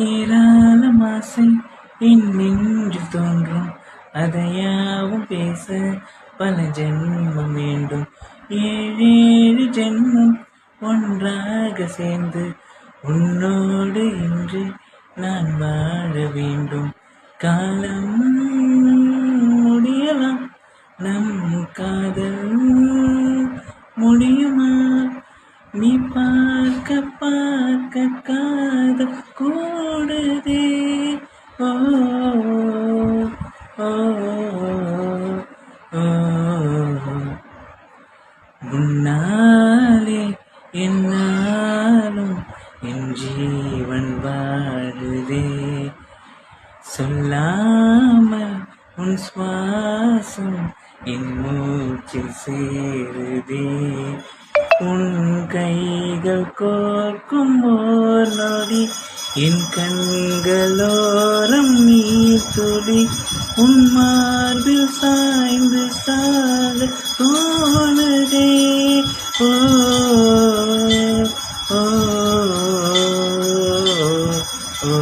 ஏராளம் ஆசை என் நெஞ்சில் தோன்றும், அதையாவும் பேச பல ஜென்மம் வேண்டும். ஏழேழு ஜென்மம் ஒன்றாக சேர்ந்து உன்னோடு இன்று நான் வாழ வேண்டும். காலம் முடியலாம், நம் காதல் முடியுமா? நீ பார்க்க பார்க்க காதல் கூடுதே. ஓ ஓ, ஓ, முன்னாலே என்னாலும் என் ஜீவன் வாழுதே. சொல்லாமல் உன் சுவாசம் என் மூச்சில் சேருதே. உன் கைகள் கோர்க்கும் ஓர் நொடி என் கண்களோரம் நீர் துளி. உன் மார்பில் சாய்ந்து சாக தோணுதே. ஓ ஓ ஓ, ஓ.